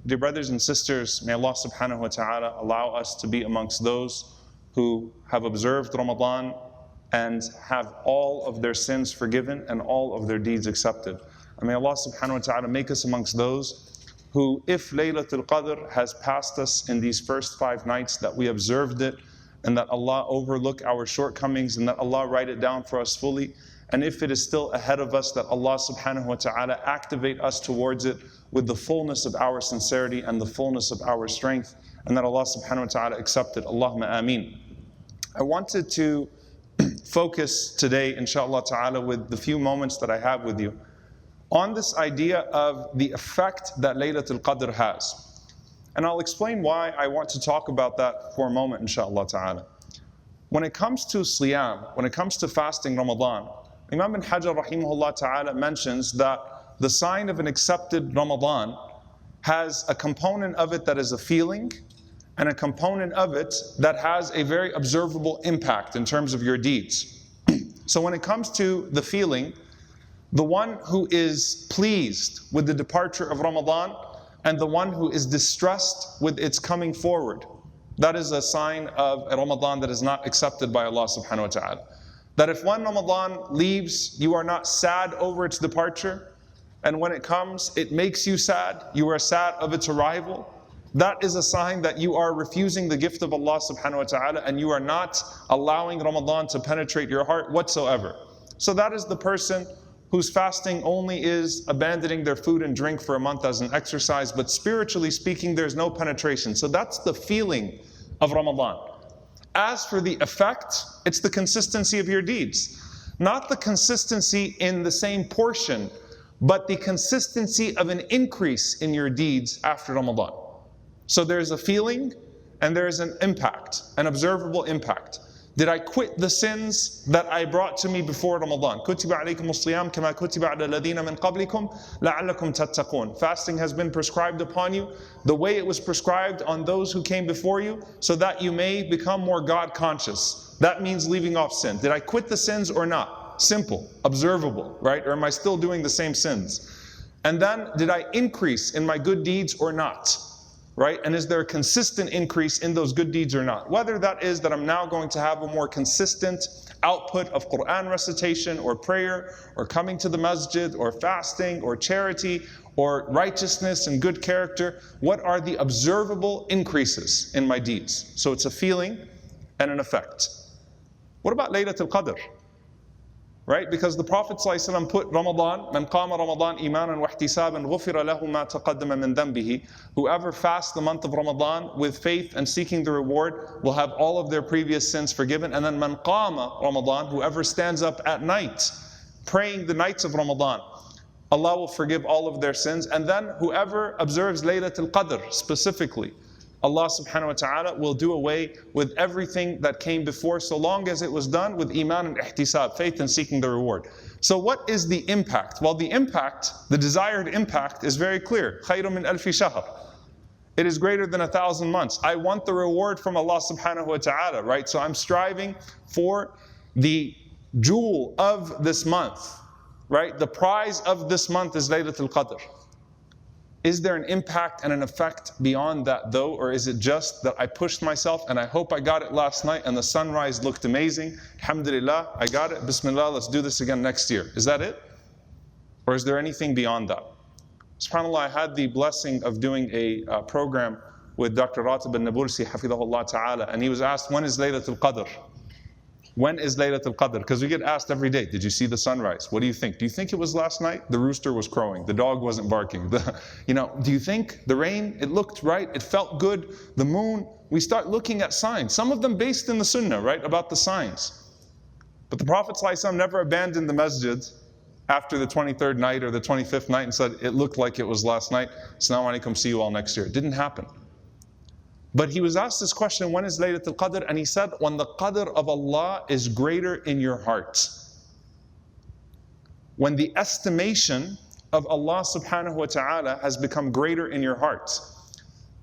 Dear brothers and sisters, may Allah subhanahu wa ta'ala allow us to be amongst those who have observed Ramadan and have all of their sins forgiven and all of their deeds accepted. And may Allah subhanahu wa ta'ala make us amongst those who, if Laylatul Qadr has passed us in these first 5 nights, that we observed it, and that Allah overlook our shortcomings, and that Allah write it down for us fully. And if it is still ahead of us, that Allah subhanahu wa ta'ala activate us towards it with the fullness of our sincerity and the fullness of our strength, and that Allah subhanahu wa ta'ala accept it. Allahumma ameen. I wanted to focus today, inshaAllah ta'ala, with the few moments that I have with you, on this idea of the effect that Laylatul Qadr has. And I'll explain why I want to talk about that for a moment, inshaAllah ta'ala. When it comes to Siyam, when it comes to fasting Ramadan, Imam bin Hajar rahimahullah ta'ala mentions that the sign of an accepted Ramadan has a component of it that is a feeling, and a component of it that has a very observable impact in terms of your deeds. So when it comes to the feeling, the one who is pleased with the departure of Ramadan and the one who is distressed with its coming forward, that is a sign of a Ramadan that is not accepted by Allah subhanahu wa ta'ala. That if one Ramadan leaves, you are not sad over its departure, and when it comes, it makes you sad, you are sad of its arrival, that is a sign that you are refusing the gift of Allah subhanahu wa ta'ala, and you are not allowing Ramadan to penetrate your heart whatsoever. So that is the person whose fasting only is abandoning their food and drink for a month as an exercise, but spiritually speaking, there's no penetration. So that's the feeling of Ramadan. As for the effect, it's the consistency of your deeds. Not the consistency in the same portion, but the consistency of an increase in your deeds after Ramadan. So there's a feeling and there's an impact, an observable impact. Did I quit the sins that I brought to me before Ramadan? كُتِبَ عَلَيْكُمُ الصِّيَامُ كَمَا كُتِبَ عَلَى الَّذِينَ مِنْ قَبْلِكُمْ لَعَلَّكُمْ تَتَّقُونَ. Fasting has been prescribed upon you the way it was prescribed on those who came before you, so that you may become more God conscious. That means leaving off sin. Did I quit the sins or not? Simple, observable, right? Or am I still doing the same sins? And then, did I increase in my good deeds or not? Right? And is there a consistent increase in those good deeds or not? Whether that is that I'm now going to have a more consistent output of Quran recitation or prayer or coming to the masjid or fasting or charity or righteousness and good character, what are the observable increases in my deeds? So it's a feeling and an effect. What about Laylatul Qadr? Right? Because the Prophet ﷺ put Ramadan, مَنْ قَامَ رَمَضَانَ إِيمَانًا وَاحْتِسَابًا غُفِرَ لَهُ مَا تَقَدَّمَ مِنْ ذَنْبِهِ. Whoever fasts the month of Ramadan with faith and seeking the reward will have all of their previous sins forgiven. And then مَنْ قَامَ Ramadan, whoever stands up at night, praying the nights of Ramadan, Allah will forgive all of their sins. And then whoever observes Laylatul Qadr specifically, Allah subhanahu wa ta'ala will do away with everything that came before, so long as it was done with iman and ihtisab, faith and seeking the reward. So what is the impact? Well, the impact, the desired impact is very clear. خَيْرٌ مِّنْ أَلْفِ شَهْرٍ. It is greater than 1,000 months. I want the reward from Allah subhanahu wa ta'ala, right? So I'm striving for the jewel of this month, right? The prize of this month is Laylatul Qadr. Is there an impact and an effect beyond that though? Or is it just that I pushed myself and I hope I got it last night and the sunrise looked amazing? Alhamdulillah, I got it. Bismillah, let's do this again next year. Is that it? Or is there anything beyond that? SubhanAllah, I had the blessing of doing a program with Dr. Ratib al-Nabulsi, hafidhahullah ta'ala, and he was asked, when is Laylatul Qadr? When is Laylatul Qadr? Because we get asked every day, did you see the sunrise? What do you think? Do you think it was last night? The rooster was crowing. The dog wasn't barking. Do you think the rain, it looked right? It felt good. The moon, we start looking at signs. Some of them based in the sunnah, right? About the signs. But the Prophet ﷺ never abandoned the masjid after the 23rd night or the 25th night and said, it looked like it was last night. Assalamu alaikum, see you all next year. It didn't happen. But he was asked this question, when is Laylatul Qadr? And he said, when the Qadr of Allah is greater in your heart. When the estimation of Allah subhanahu wa ta'ala has become greater in your heart.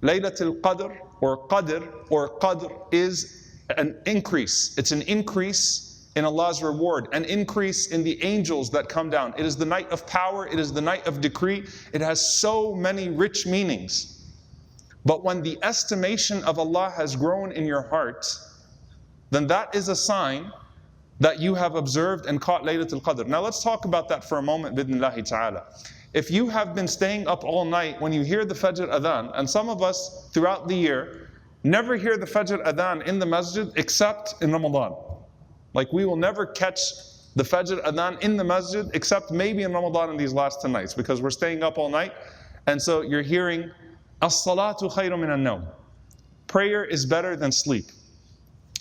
Laylatul Qadr or Qadr is an increase. It's an increase in Allah's reward, an increase in the angels that come down. It is the night of power, it is the night of decree. It has so many rich meanings. But when the estimation of Allah has grown in your heart, then that is a sign that you have observed and caught Laylatul Qadr. Now let's talk about that for a moment, bidnillahi ta'ala. If you have been staying up all night when you hear the Fajr Adhan, and some of us throughout the year never hear the Fajr Adhan in the masjid except in Ramadan. Like we will never catch the Fajr Adhan in the masjid except maybe in Ramadan in these last 10 nights because we're staying up all night. And so you're hearing, As-salatu khayru min an-nawm. Prayer is better than sleep.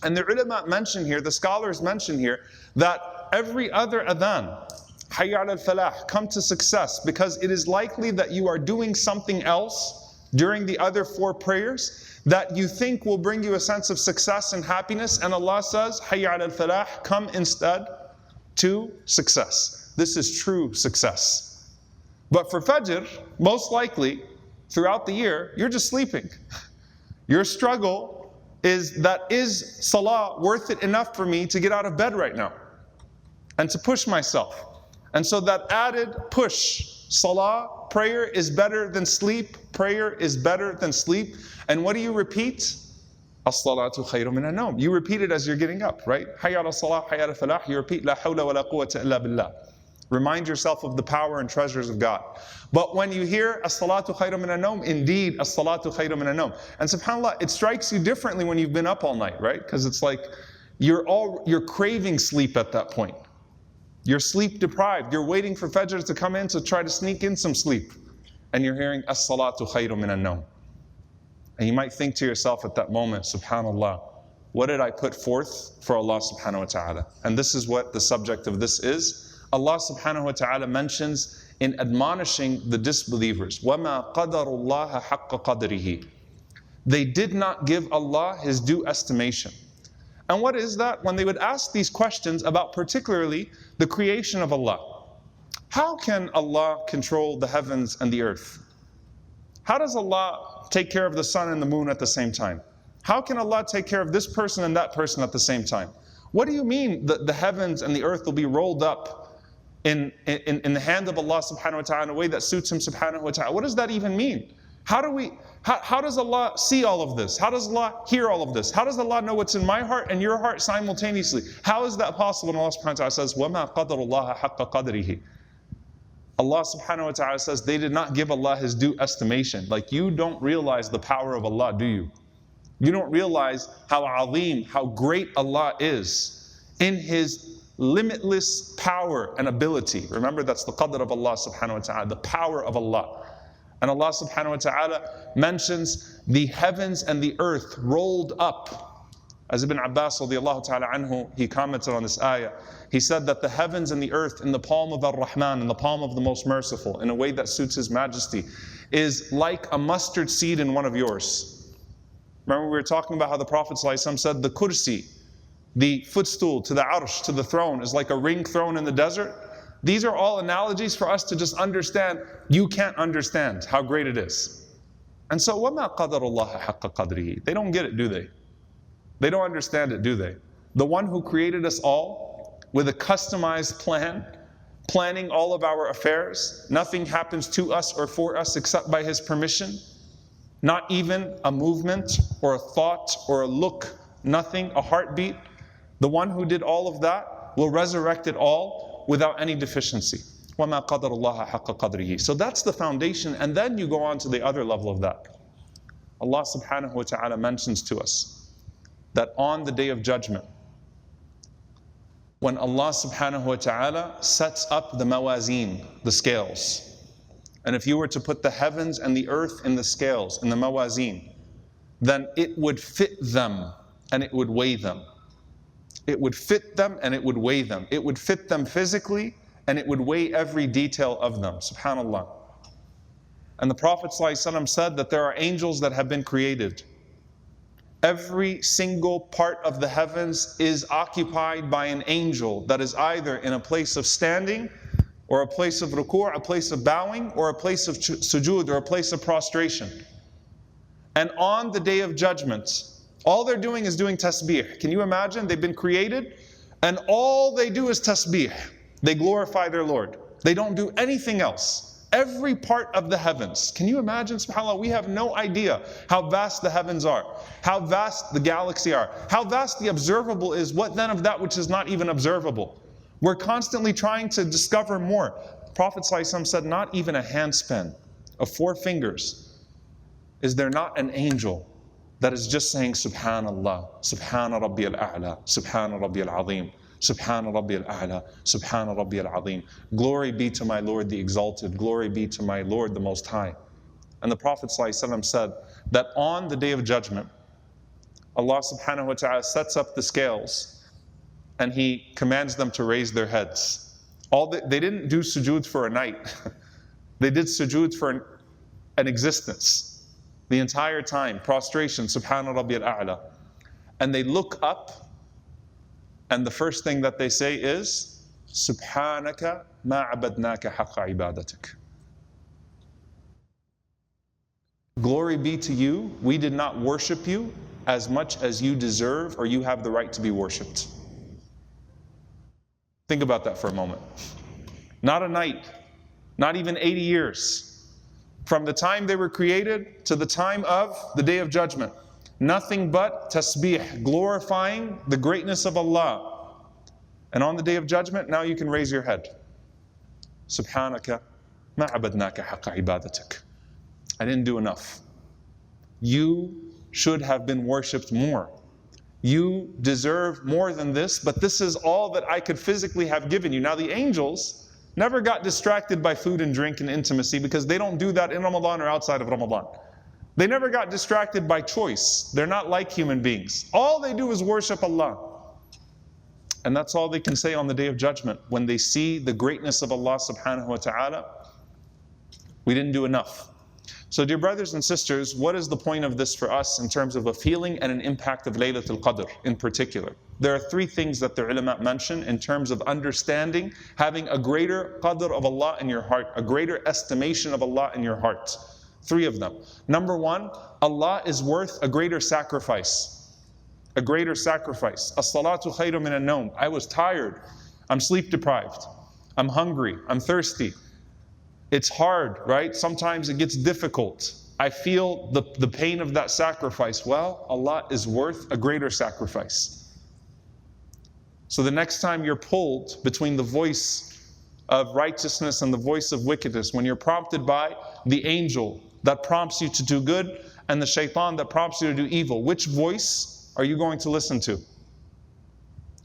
And the ulama mention here, the scholars mention here, that every other adhan, Hayya al-falah, come to success, because it is likely that you are doing something else during the other 4 prayers that you think will bring you a sense of success and happiness, and Allah says, Hayya al-falah, come instead to success. This is true success. But for Fajr, most likely, throughout the year, you're just sleeping. Your struggle is salah worth it enough for me to get out of bed right now and to push myself? And so that added push, salah, prayer is better than sleep, prayer is better than sleep. And what do you repeat? As-salatu khayru min an-nawm. You repeat it as you're getting up, right? Hayya ala salah, hayya ala falah. You repeat la hawla wa la quwwata illa billah. Remind yourself of the power and treasures of God. But when you hear as-salatu khayru min an-nawm, indeed as-salatu khayru min an-nawm. And subhanAllah, it strikes you differently when you've been up all night, right? Because it's like you're craving sleep at that point. You're sleep deprived. You're waiting for Fajr to come in to try to sneak in some sleep. And you're hearing as-salatu khayru min an-nawm. And you might think to yourself at that moment, subhanAllah, what did I put forth for Allah subhanahu wa ta'ala? And this is what the subject of this is. Allah subhanahu wa ta'ala mentions in admonishing the disbelievers, وَمَا قَدَرُ اللَّهَ حَقَّ قَدْرِهِ. They did not give Allah His due estimation. And what is that? When they would ask these questions about particularly the creation of Allah. How can Allah control the heavens and the earth? How does Allah take care of the sun and the moon at the same time? How can Allah take care of this person and that person at the same time? What do you mean that the heavens and the earth will be rolled up in the hand of Allah subhanahu wa ta'ala in a way that suits Him subhanahu wa ta'ala? What does that even mean? How does Allah see all of this? How does Allah hear all of this? How does Allah know what's in my heart and your heart simultaneously? How is that possible? And Allah subhanahu wa ta'ala says, وَمَا قَدَرُ اللَّهَ حَقَّ قَدْرِهِ. Allah subhanahu wa ta'ala says they did not give Allah His due estimation. Like, you don't realize the power of Allah, do you? You don't realize how azim, how great Allah is in His limitless power and ability. Remember, that's the qadr of Allah subhanahu wa ta'ala, the power of Allah. And Allah subhanahu wa ta'ala mentions the heavens and the earth rolled up. As Ibn Abbas radiallahu ta'ala anhu, he commented on this ayah. He said that the heavens and the earth in the palm of Ar-Rahman, in the palm of the Most Merciful, in a way that suits His Majesty, is like a mustard seed in one of yours. Remember, we were talking about how the Prophet ﷺ said the kursi, the footstool to the arsh, to the throne, is like a ring thrown in the desert. These are all analogies for us to just understand. You can't understand how great it is. And so, وَمَا قَدَرُ اللَّهَ حَقَّ قَدْرِهِ. They don't get it, do they? They don't understand it, do they? The one who created us all with a customized plan, planning all of our affairs. Nothing happens to us or for us except by His permission. Not even a movement or a thought or a look, nothing, a heartbeat. The one who did all of that will resurrect it all without any deficiency. وَمَا قَدَرُ اللَّهَ حَقَّ قَدْرِهِ. So that's the foundation, and then you go on to the other level of that. Allah subhanahu wa ta'ala mentions to us that on the Day of Judgment, when Allah subhanahu wa ta'ala sets up the mawazeen, the scales, and if you were to put the heavens and the earth in the scales, in the mawazeen, then it would fit them and it would weigh them. It would fit them and it would weigh them. It would fit them physically and it would weigh every detail of them. SubhanAllah. And the Prophet ﷺ said that there are angels that have been created. Every single part of the heavens is occupied by an angel that is either in a place of standing or a place of ruku', a place of bowing, or a place of sujood, or a place of prostration. And on the Day of Judgment, all they're doing is doing tasbih. Can you imagine? They've been created and all they do is tasbih. They glorify their Lord. They don't do anything else. Every part of the heavens. Can you imagine, subhanAllah, we have no idea how vast the heavens are, how vast the galaxy are, how vast the observable is. What then of that which is not even observable? We're constantly trying to discover more. Prophet ﷺ said, not even a handspan of 4 fingers. Is there not an angel that is just saying, Subhanallah, Subhana Rabbi al-A'la, Subhana Rabbi al-Azim, Subhana Rabbi al-A'la, Subhana Rabbi al-Azim. Glory be to my Lord the Exalted, glory be to my Lord the Most High. And the Prophet ﷺ said that on the Day of Judgment, Allah subhanahu wa ta'ala sets up the scales and He commands them to raise their heads. They didn't do sujood for a night. They did sujood for an existence. The entire time, prostration, Subhana Rabbi al-A'la. And they look up, and the first thing that they say is, Subhanaka ma abadnaka haqqa ibadatik. Glory be to you, we did not worship you as much as you deserve or you have the right to be worshipped. Think about that for a moment. Not a night, not even 80 years. From the time they were created to the time of the Day of Judgment. Nothing but tasbih, glorifying the greatness of Allah. And on the Day of Judgment, now you can raise your head. Subhanaka ma abadnaka haqqa ibadatik. I didn't do enough. You should have been worshipped more. You deserve more than this, but this is all that I could physically have given you. Now the angels never got distracted by food and drink and intimacy because they don't do that in Ramadan or outside of Ramadan. They never got distracted by choice. They're not like human beings. All they do is worship Allah. And that's all they can say on the Day of Judgment when they see the greatness of Allah subhanahu wa ta'ala. We didn't do enough. So dear brothers and sisters, what is the point of this for us in terms of a feeling and an impact of Laylatul Qadr in particular? There are 3 things that the ulama mention in terms of understanding, having a greater qadr of Allah in your heart, a greater estimation of Allah in your heart. 3 of them. Number 1, Allah is worth a greater sacrifice. A greater sacrifice. As-salatu khayru min an-nawm. I was tired. I'm sleep deprived. I'm hungry. I'm thirsty. It's hard, right? Sometimes it gets difficult. I feel the pain of that sacrifice. Well, Allah is worth a greater sacrifice. So the next time you're pulled between the voice of righteousness and the voice of wickedness, when you're prompted by the angel that prompts you to do good and the shaitan that prompts you to do evil, which voice are you going to listen to?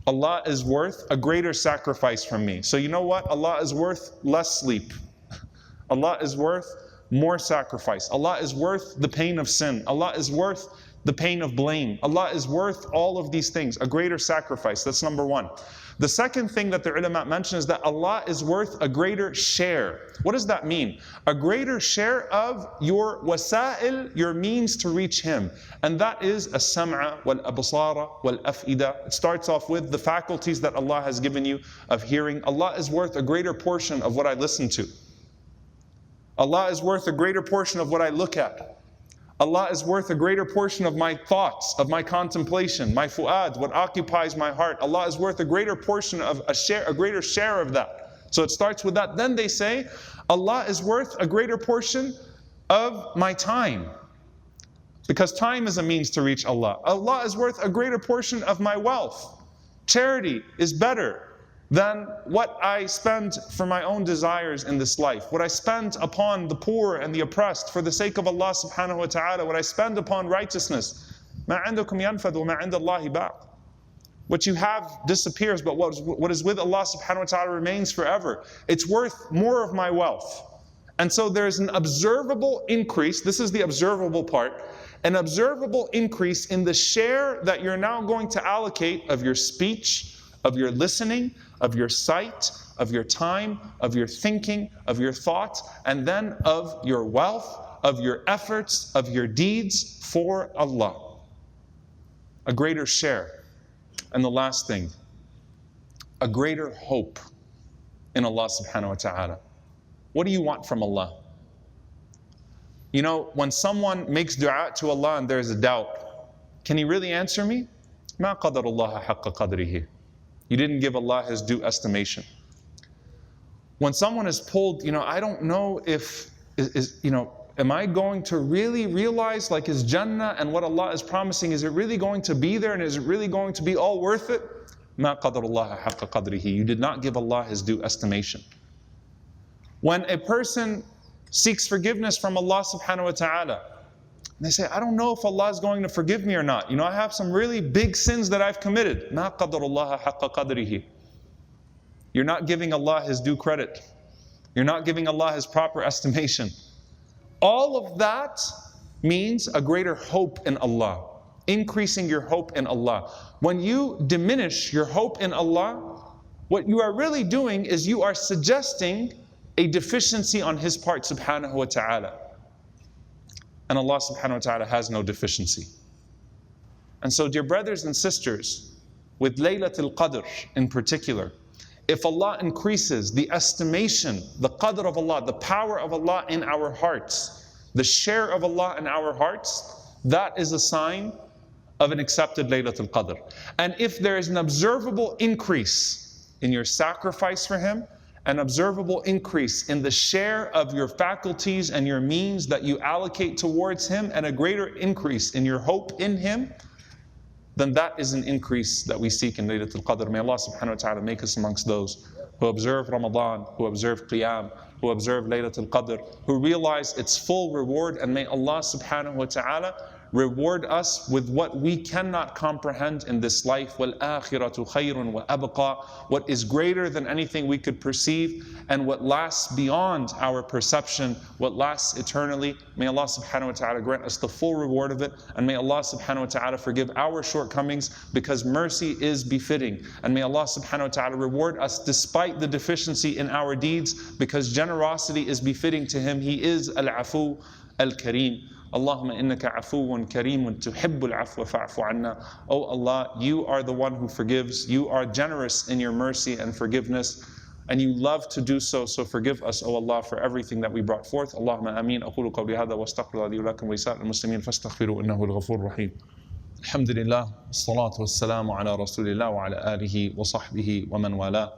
Allah is worth a greater sacrifice from me. So you know what? Allah is worth less sleep. Allah is worth more sacrifice. Allah is worth the pain of sin. Allah is worth the pain of blame. Allah is worth all of these things, a greater sacrifice. That's number 1. The second thing that the ulama mention is that Allah is worth a greater share. What does that mean? A greater share of your wasa'il, your means to reach Him. And that is as-sam'a wal-absara wal-af'ida. It starts off with the faculties that Allah has given you of hearing. Allah is worth a greater portion of what I listen to. Allah is worth a greater portion of what I look at. Allah is worth a greater portion of my thoughts, of my contemplation, my fu'ad, what occupies my heart. Allah is worth a greater portion of a greater share of that. So it starts with that. Then they say, Allah is worth a greater portion of my time. Because time is a means to reach Allah. Allah is worth a greater portion of my wealth. Charity is better than what I spend for my own desires in this life. What I spend upon the poor and the oppressed for the sake of Allah subhanahu wa ta'ala. What I spend upon righteousness. مَا عِنْدَكُمْ يَنْفَدُ وَمَا عِنْدَ اللَّهِ بَاقٍ. What you have disappears, but what is with Allah subhanahu wa ta'ala remains forever. It's worth more of my wealth. And so there's an observable increase. This is the observable part. An observable increase in the share that you're now going to allocate of your speech, of your listening, of your sight, of your time, of your thinking, of your thought, and then of your wealth, of your efforts, of your deeds for Allah. A greater share. And the last thing, a greater hope in Allah subhanahu wa ta'ala. What do you want from Allah? You know, when someone makes dua to Allah and there's a doubt, can He really answer me? مَا قَدَرُ اللَّهَ حَقَّ قَدْرِهِ. You didn't give Allah His due estimation. When someone is pulled, I don't know if, am I going to really realize like His Jannah and what Allah is promising, is it really going to be there and is it really going to be all worth it? مَا قَدَرُ اللَّهَ حَقَّ قَدْرِهِ. You did not give Allah His due estimation. When a person seeks forgiveness from Allah subhanahu wa ta'ala, they say, I don't know if Allah is going to forgive me or not. I have some really big sins that I've committed. مَا قَدَرُ اللَّهَ حَقَّ قَدْرِهِ. You're not giving Allah His due credit. You're not giving Allah His proper estimation. All of that means a greater hope in Allah, increasing your hope in Allah. When you diminish your hope in Allah, what you are really doing is you are suggesting a deficiency on His part subhanahu wa ta'ala. And Allah subhanahu wa ta'ala has no deficiency. And so, dear brothers and sisters, with Laylatul Qadr in particular, if Allah increases the estimation, the qadr of Allah, the power of Allah in our hearts, the share of Allah in our hearts, that is a sign of an accepted Laylatul Qadr. And if there is an observable increase in your sacrifice for Him, an observable increase in the share of your faculties and your means that you allocate towards Him, and a greater increase in your hope in Him, then that is an increase that we seek in Laylatul Qadr. May Allah subhanahu wa ta'ala make us amongst those who observe Ramadan, who observe Qiyam, who observe Laylatul Qadr, who realize its full reward, and may Allah subhanahu wa ta'ala reward us with what we cannot comprehend in this life. وَالْآخِرَةُ خَيْرٌ وَأَبْقَى. What is greater than anything we could perceive, and what lasts beyond our perception, what lasts eternally. May Allah subhanahu wa ta'ala grant us the full reward of it, and may Allah subhanahu wa ta'ala forgive our shortcomings, because mercy is befitting. And may Allah subhanahu wa ta'ala reward us despite the deficiency in our deeds, because generosity is befitting to Him. He is Al-Afu Al-Kareem. Allahumma innaka afuwun kareemun tuhibbul afwa fa'fu anna. Oh Allah, You are the one who forgives. You are generous in Your mercy and forgiveness, and You love to do so. So forgive us, O Allah, for everything that we brought forth. Allahumma ameen. أقول قولي هذا واستغفر لي ولكم ولسائر المسلمين فاستغفروا إنه الغفور الرحيم. الحمد لله والصلاة والسلام على رسول الله وعلى آله وصحبه ومن والاه.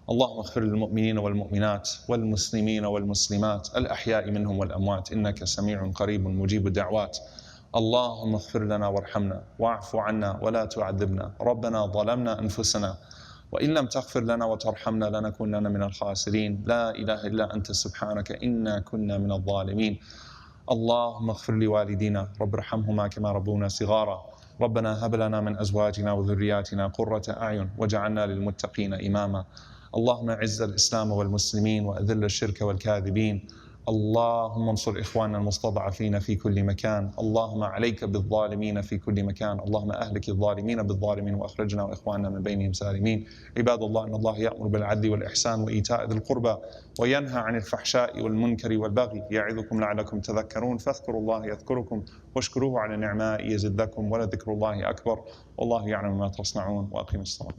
اللهم اغفر للمؤمنين والمؤمنات والمسلمين والمسلمات الأحياء منهم والأموات إنك سميع قريب مجيب الدعوات. اللهم اغفر لنا وارحمنا واعف عنا ولا تعذبنا. ربنا ظلمنا أنفسنا وإن لم تغفر لنا وترحمنا لنكونن من الخاسرين. لا إله إلا أنت سبحانك إنا كنا من الظالمين. اللهم اغفر لوالدينا رب ارحمهما كما ربونا صغارا. ربنا هب لنا من أزواجنا وذرياتنا قرة أعين واجعلنا للمتقين إماما. اللهم اعز الإسلام والمسلمين وأذل الشرك والكاذبين. اللهم انصر إخواننا المستضعفين في كل مكان. اللهم عليك بالظالمين في كل مكان. اللهم أهلك الظالمين بالظالمين وأخرجنا وإخواننا من بينهم سالمين. عباد الله، إن الله يأمر بالعدل والإحسان وإيتاء ذي القربى وينهى عن الفحشاء والمنكر والبغي يعظكم لعلكم تذكرون. فاذكروا الله يذكركم واشكروه على نعمائه يزدكم ولذكر الله أكبر والله يعلم ما تصنعون. وأقيموا الصلاة.